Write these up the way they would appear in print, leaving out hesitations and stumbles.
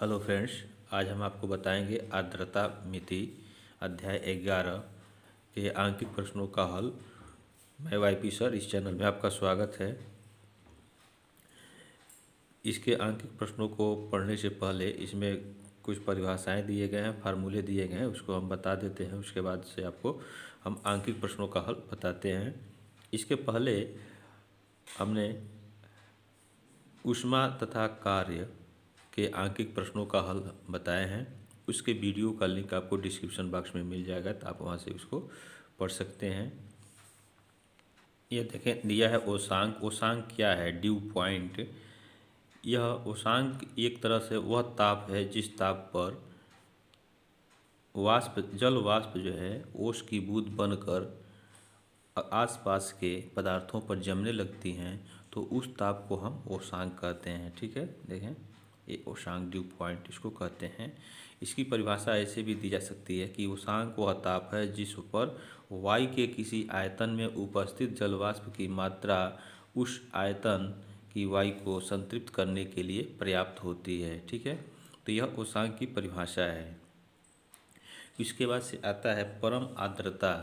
Hello friends, आज हम आपको बताएंगे आर्द्रता मिति अध्याय 11 के आंकिक प्रश्नों का हल। मैं वाईपी सर, इस चैनल में आपका स्वागत है। इसके आंकिक प्रश्नों को पढ़ने से पहले इसमें कुछ परिभाषाएं दिए गए हैं, फार्मूले दिए गए हैं, उसको हम बता देते हैं। उसके बाद से आपको हम आंकिक प्रश्नों का हल बताते हैं। इसके पहले हमने ऊष्मा तथा कार्य के आंकिक प्रश्नों का हल बताए हैं। उसके वीडियो का लिंक आपको डिस्क्रिप्शन बॉक्स में मिल जाएगा, तो आप वहाँ से उसको पढ़ सकते हैं। ये देखें, दिया है ओसांक। ओसांक क्या है? Due point. यह ओसांक एक तरह से वह ताप है जिस ताप पर जल वाष्प जो है ओस की बूंद बनकर आसपास के पदार्थों पर जमने लगती हैं, तो उस ताप को हम ओसांक कहते हैं। ठीक है, देखें, ये ओसांक ड्यू पॉइंट इसको कहते हैं। इसकी परिभाषा ऐसे भी दी जा सकती है कि ओसांक वह ताप है जिस पर वायु के किसी आयतन में उपस्थित जलवाष्प की मात्रा उस आयतन की वायु को संतृप्त करने के लिए पर्याप्त होती है। ठीक है, तो यह ओसांक की परिभाषा है। इसके बाद से आता है परम आर्द्रता।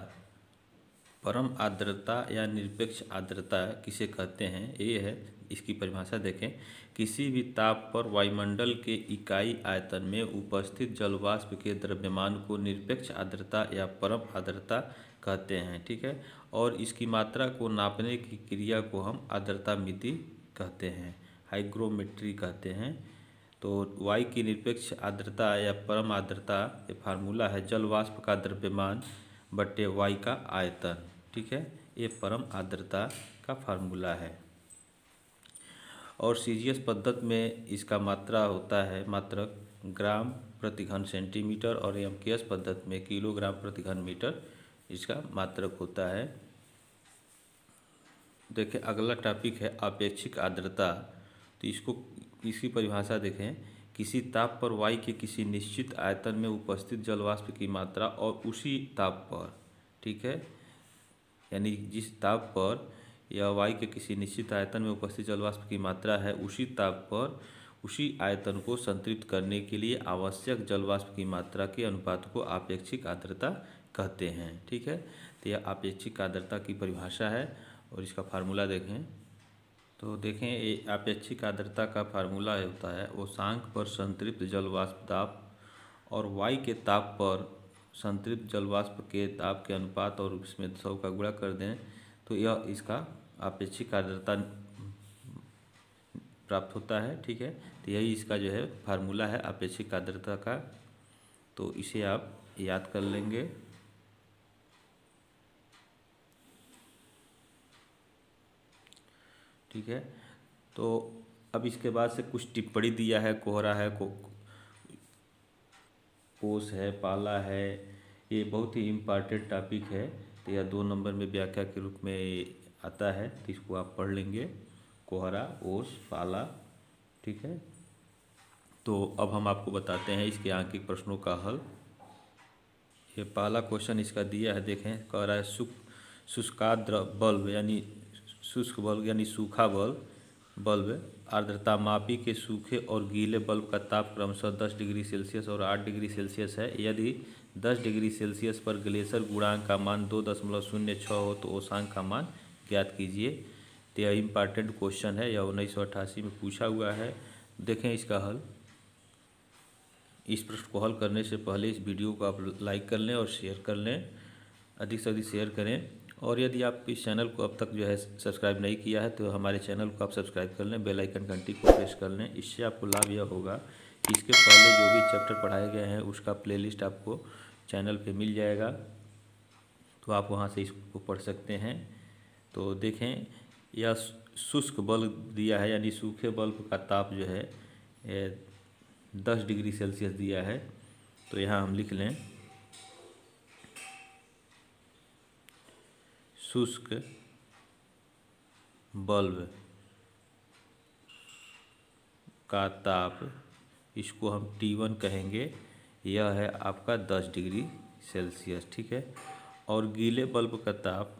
परम आर्द्रता या निरपेक्ष आर्द्रता किसे कहते हैं? ये है, इसकी परिभाषा देखें। किसी भी ताप पर वायुमंडल के इकाई आयतन में उपस्थित जलवाष्प के द्रव्यमान को निरपेक्ष आर्द्रता या परम आर्द्रता कहते हैं। ठीक है, और इसकी मात्रा को नापने की क्रिया को हम आर्द्रता मिति कहते हैं, हाइग्रोमेट्री कहते हैं। तो वायु की निरपेक्ष आर्द्रता या परम आर्द्रता ये फार्मूला है जल वाष्प का द्रव्यमान बट्टे वायु का आयतन। ठीक है, ये परम आर्द्रता का फार्मूला है। और सीजीएस पद्धति में इसका मात्रा होता है मात्रक ग्राम प्रति घन सेंटीमीटर, और एमकेएस पद्धति में किलोग्राम प्रति घन मीटर इसका मात्रक होता है। देखिए, अगला टॉपिक है अपेक्षिक आर्द्रता। तो इसकी परिभाषा देखें। किसी ताप पर वायु के किसी निश्चित आयतन में उपस्थित जलवाष्प की मात्रा और उसी ताप पर, ठीक है, यानी जिस ताप पर या वायु के किसी निश्चित आयतन में उपस्थित जलवाष्प की मात्रा है, उसी ताप पर उसी आयतन को संतृप्त करने के लिए आवश्यक जलवाष्प की मात्रा के अनुपात को आपेक्षिक आर्द्रता कहते हैं। ठीक है, तो यह आपेक्षिक आर्द्रता की परिभाषा है और इसका फार्मूला देखें। तो देखें, ये आपेक्षिक आर्द्रता का फार्मूला होता है ओसांक पर संतृप्त जलवाष्प ताप और वायु के ताप पर संतृप्त जलवाष्प के ताप के अनुपात और इसमें 100 का गुणा कर दें, तो यह इसका आपेक्षिक आर्द्रता प्राप्त होता है। ठीक है, तो यही इसका जो है फार्मूला है आपेक्षिक आर्द्रता का। तो इसे आप याद कर लेंगे। ठीक है, तो अब इसके बाद से कुछ टिप्पणी दिया है। कोहरा है, ओस है, पाला है। ये बहुत ही इम्पॉर्टेंट टॉपिक है, तो यह 2 नंबर में व्याख्या के रूप में आता है, तो इसको आप पढ़ लेंगे। कोहरा, ओस, पाला। ठीक है, तो अब हम आपको बताते हैं इसके आंकिक प्रश्नों का हल। ये पहला क्वेश्चन इसका दिया है, देखें, कह रहा है शुष्काद्र बल्ब यानी शुष्क बल्ब यानी सूखा बल्ब आर्द्रता मापी के सूखे और गीले बल्ब का ताप क्रमशः 10 डिग्री सेल्सियस और 8 डिग्री सेल्सियस है। यदि 10 डिग्री सेल्सियस पर ग्लेशियर गुणांक का मान 2.06 हो तो ओसांक का मान ज्ञात कीजिए। तो यह इम्पॉर्टेंट क्वेश्चन है, यह 1988 में पूछा हुआ है। देखें इसका हल। इस प्रश्न को हल करने से पहले इस वीडियो को आप लाइक कर लें और शेयर कर लें, अधिक से अधिक शेयर करें। और यदि आप इस चैनल को अब तक जो है सब्सक्राइब नहीं किया है, तो हमारे चैनल को आप सब्सक्राइब कर लें, बेल आइकन घंटी को प्रेस कर लें। इससे आपको लाभ यह होगा कि इसके पहले जो भी चैप्टर पढ़ाए गए हैं उसका प्लेलिस्ट आपको चैनल पे मिल जाएगा, तो आप वहाँ से इसको पढ़ सकते हैं। तो देखें, यह शुष्क बल्ब दिया है यानी सूखे बल्ब का ताप जो है 10 डिग्री सेल्सियस दिया है। तो यहाँ हम लिख लें शुष्क बल्ब का ताप, इसको हम T1 कहेंगे, यह है आपका 10 डिग्री सेल्सियस। ठीक है, और गीले बल्ब का ताप,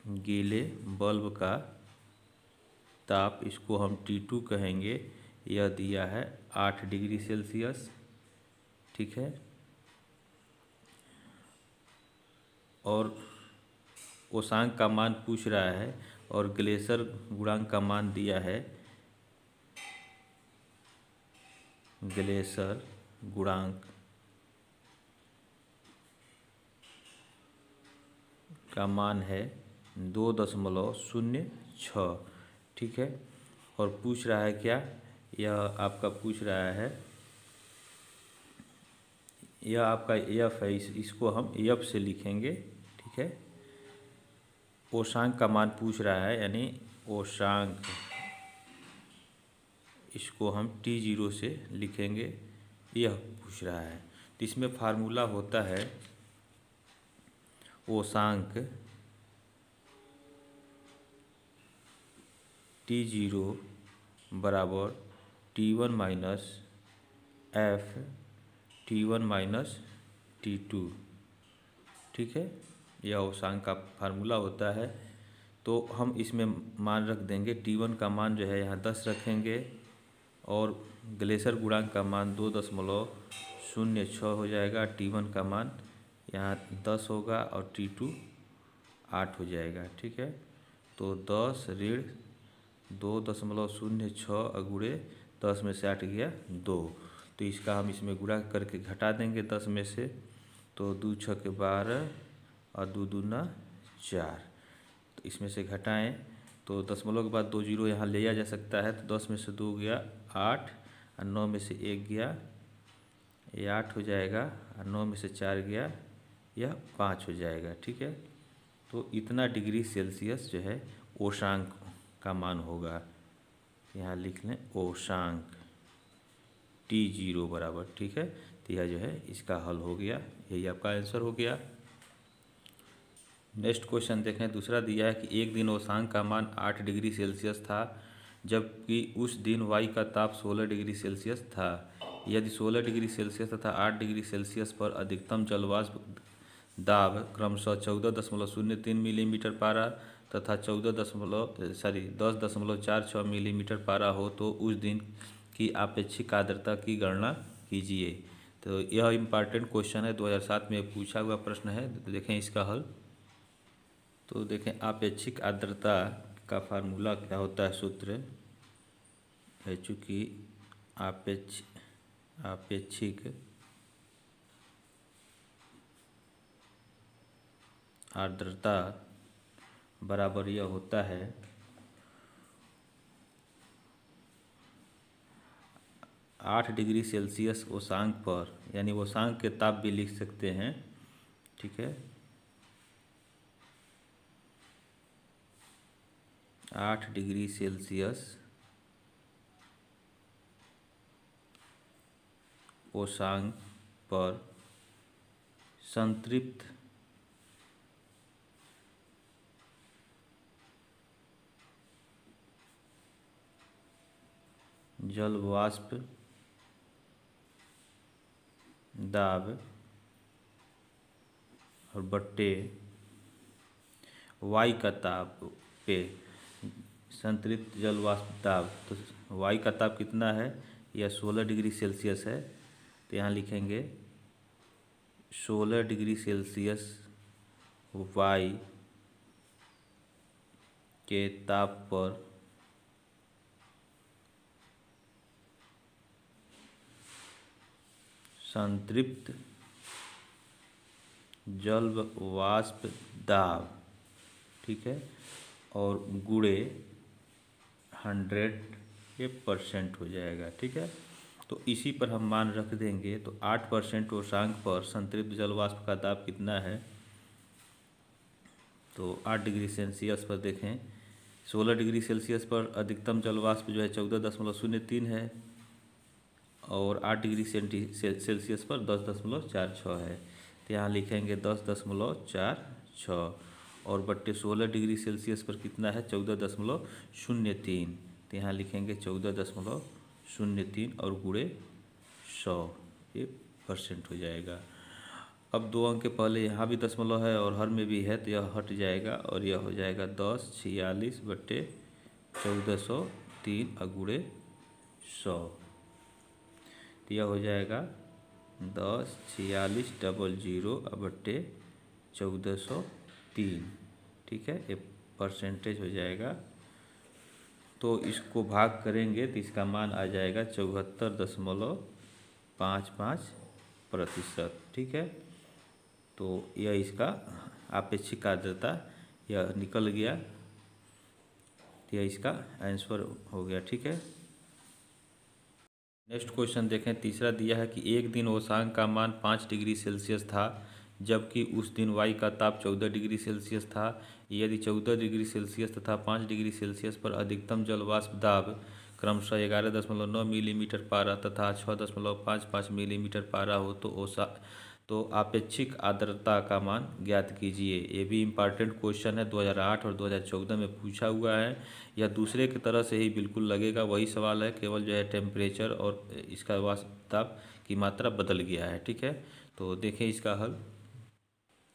गीले बल्ब का ताप इसको हम T2 कहेंगे, यह दिया है 8 डिग्री सेल्सियस, ठीक है। और ओसांक का मान पूछ रहा है और ग्लेशियर गुणांक का मान दिया है, ग्लेशियर गुणांक का मान है 2.06, ठीक है। और पूछ रहा है क्या, यह आपका पूछ रहा है, यह आपका एफ है, इसको हम एफ से लिखेंगे, ठीक है। ओसांक का मान पूछ रहा है, यानी ओसांक, इसको हम T0 से लिखेंगे, यह पूछ रहा है। तो इसमें फार्मूला होता है ओसांक T0 बराबर T1 minus F T1 minus T2, ठीक है। यह ओसांक का फार्मूला होता है। तो हम इसमें मान रख देंगे, T1 का मान जो है यहाँ 10 रखेंगे और ग्लेशियर गुणांक का मान 2.06 हो जाएगा। T1 का मान यहाँ 10 होगा और T2 8 हो जाएगा, ठीक है। तो 10 ऋण 2.06 गुणे 10 में से 8 गया 2, तो इसका हम इसमें गुणा करके घटा देंगे 10 में से, तो 2 छक्के 12 और 2 दूना 4। तो इसमें से घटाएं तो दशमलव के बाद 2 जीरो यहाँ ले जा सकता है, तो 10 में से 2 गया 8 और 9 में से 1 गया, ये 8 हो जाएगा और 9 में से 4 गया, यह 5 हो जाएगा, ठीक है। तो इतना डिग्री सेल्सियस जो है ओसांक का मान होगा। यहाँ लिख लें ओसांक T0 बराबर, ठीक है। तो यह जो है इसका हल हो गया, यही आपका आंसर हो गया। नेक्स्ट क्वेश्चन देखें। दूसरा दिया है कि एक दिन ओसांक का मान 8 डिग्री सेल्सियस था, जबकि उस दिन वायु का ताप 16 डिग्री सेल्सियस था। यदि 16 डिग्री सेल्सियस तथा 8 डिग्री सेल्सियस पर अधिकतम जलवाष्प दाब क्रमशः 14.03 मिलीमीटर पारा तथा 10.46 मिलीमीटर पारा हो, तो उस दिन की आपेक्षिक आर्द्रता की गणना कीजिए। तो यह इम्पॉर्टेंट क्वेश्चन है, 2007 में पूछा हुआ प्रश्न है। देखें इसका हल। तो देखें आपेक्षिक आर्द्रता का फार्मूला क्या होता है, सूत्र है, चूँकि आपेक्षिक आर्द्रता बराबर यह होता है 8 डिग्री सेल्सियस ओसांक पर, यानी ओसांक के ताप भी लिख सकते हैं, ठीक है। 8 डिग्री सेल्सियस ओसांक पर संतृप्त जल वाष्प दाब और बट्टे वायु का ताप पे संतृप्त जल वाष्प दाब, तो वायु का ताप कितना है, यह 16 डिग्री सेल्सियस है। तो यहाँ लिखेंगे 16 डिग्री सेल्सियस वायु के ताप पर संतृप्त जल वाष्प दाब, ठीक है, और गुणे 100% हो जाएगा, ठीक है। तो इसी पर हम मान रख देंगे। तो 8% ओसांक पर संतृप्त जल वाष्प का दाब कितना है, तो 8 डिग्री सेल्सियस पर देखें, 16 डिग्री सेल्सियस पर अधिकतम जल वाष्प जो है 14.03 है और 8 डिग्री सेल्सियस पर 10.46 है। तो यहाँ लिखेंगे 10.46 और बट्टे 16 डिग्री सेल्सियस पर कितना है, 14.03। तो यहाँ लिखेंगे 14.03 और गुणे 100, ये परसेंट हो जाएगा। अब 2 अंक के पहले यहाँ भी दशमलव है और हर में भी है, तो यह हट जाएगा और यह हो जाएगा 1046/1403 और गुणे 100। तो यह हो जाएगा 10 46 00/1403। ठीक है, ये परसेंटेज हो जाएगा। तो इसको भाग करेंगे तो इसका मान आ जाएगा 74.55%। ठीक है, तो यह इसका आपेक्षिक आर्द्रता यह निकल गया, तो यह इसका आंसर हो गया। ठीक है, नेक्स्ट क्वेश्चन देखें। तीसरा दिया है कि एक दिन ओसांग का मान 5 डिग्री सेल्सियस था, जबकि उस दिन वाई का ताप 14 डिग्री सेल्सियस था। यदि 14 डिग्री सेल्सियस तथा 5 डिग्री सेल्सियस पर अधिकतम जल वाष्प दाब क्रमशः 11.9 मिलीमीटर पारा तथा 6.55 मिलीमीटर पारा हो तो आपेक्षिक आर्द्रता का मान ज्ञात कीजिए। ये भी इम्पॉर्टेंट क्वेश्चन है, 2008 और 2014 में पूछा हुआ है। यह दूसरे की तरह से ही बिल्कुल लगेगा, वही सवाल है, केवल जो है टेम्परेचर और इसका वाष्प दाब की मात्रा बदल गया है। ठीक है, तो देखें इसका हल।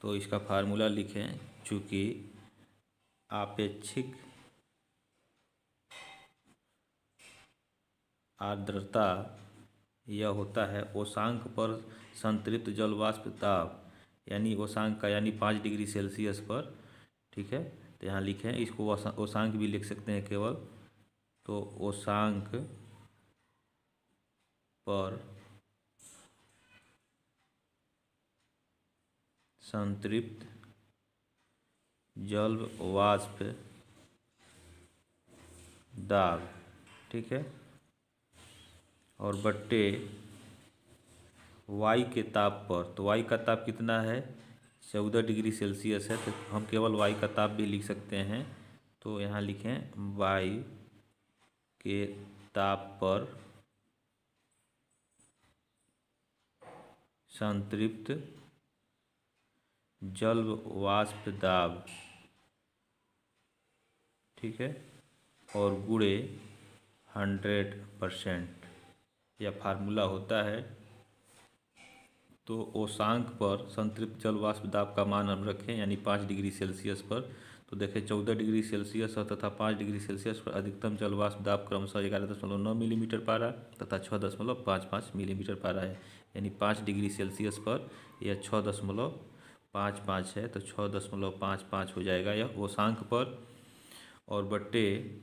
तो इसका फार्मूला लिखें। चूँकि आपेक्षिक आर्द्रता यह होता है ओसांक पर संतृप्त जल वाष्प दाब, यानी ओसांक का यानी 5 डिग्री सेल्सियस पर। ठीक है, तो यहाँ लिखें, इसको ओसांक भी लिख सकते हैं केवल। तो ओसांक पर संतृप्त जल वाष्प दाब, ठीक है, और बट्टे वाई के ताप पर। तो वाई का ताप कितना है, 14 डिग्री सेल्सियस है, तो हम केवल वाई का ताप भी लिख सकते हैं। तो यहाँ लिखें वाई के ताप पर संतृप्त जल वाष्प दाब, ठीक है, और गुणे 100%, यह फार्मूला होता है। तो ओसांक पर संतृप्त जल वाष्प दाब का मान हम रखें यानी 5 डिग्री सेल्सियस पर। तो देखें 14 डिग्री सेल्सियस तथा 5 डिग्री सेल्सियस पर अधिकतम जल वाष्प दाब क्रमशः 11.9 मिलीमीटर पारा तथा 6.55 मिलीमीटर पारा है। यानी 5 डिग्री सेल्सियस पर यह 6.55 है, तो 6.55 हो जाएगा यह ओसांक पर। और बट्टे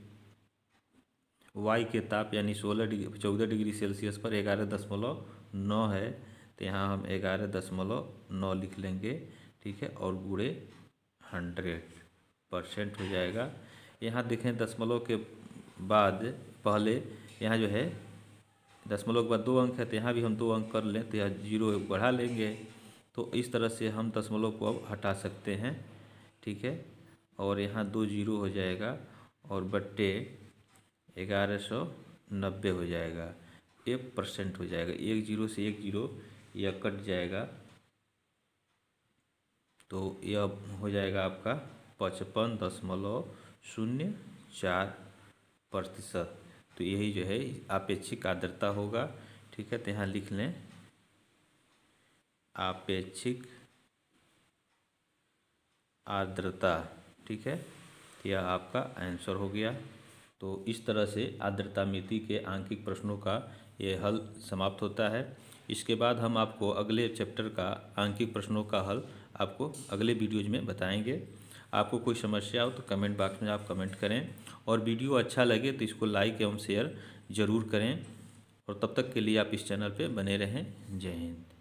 वाई के ताप यानी 14 डिग्री सेल्सियस पर 11.9 है, तो यहाँ हम 11.9 लिख लेंगे। ठीक है, और गुणे 100% हो जाएगा। यहाँ देखें दशमलव के बाद पहले यहाँ जो है दशमलव के बाद 2 अंक है, तो यहाँ भी हम 2 अंक कर लें, तो यह 0 बढ़ा लेंगे। तो इस तरह से हम दशमलव को अब हटा सकते हैं। ठीक है, और यहाँ 2 0 हो जाएगा और बट्टे 1190 हो जाएगा, 1% हो जाएगा। 1 0 से 1 0 यह कट जाएगा, तो यह हो जाएगा आपका 55.04%। तो यही जो है आपेक्षिक आर्द्रता होगा। ठीक है, तो यहाँ लिख लें आपेक्षिक आर्द्रता। ठीक है, यह आपका आंसर हो गया। तो इस तरह से आर्द्रता मिति के आंकिक प्रश्नों का ये हल समाप्त होता है। इसके बाद हम आपको अगले चैप्टर का आंकिक प्रश्नों का हल आपको अगले वीडियोज में बताएंगे। आपको कोई समस्या हो तो कमेंट बॉक्स में आप कमेंट करें, और वीडियो अच्छा लगे तो इसको लाइक एवं शेयर ज़रूर करें। और तब तक के लिए आप इस चैनल पे बने रहें। जय हिंद।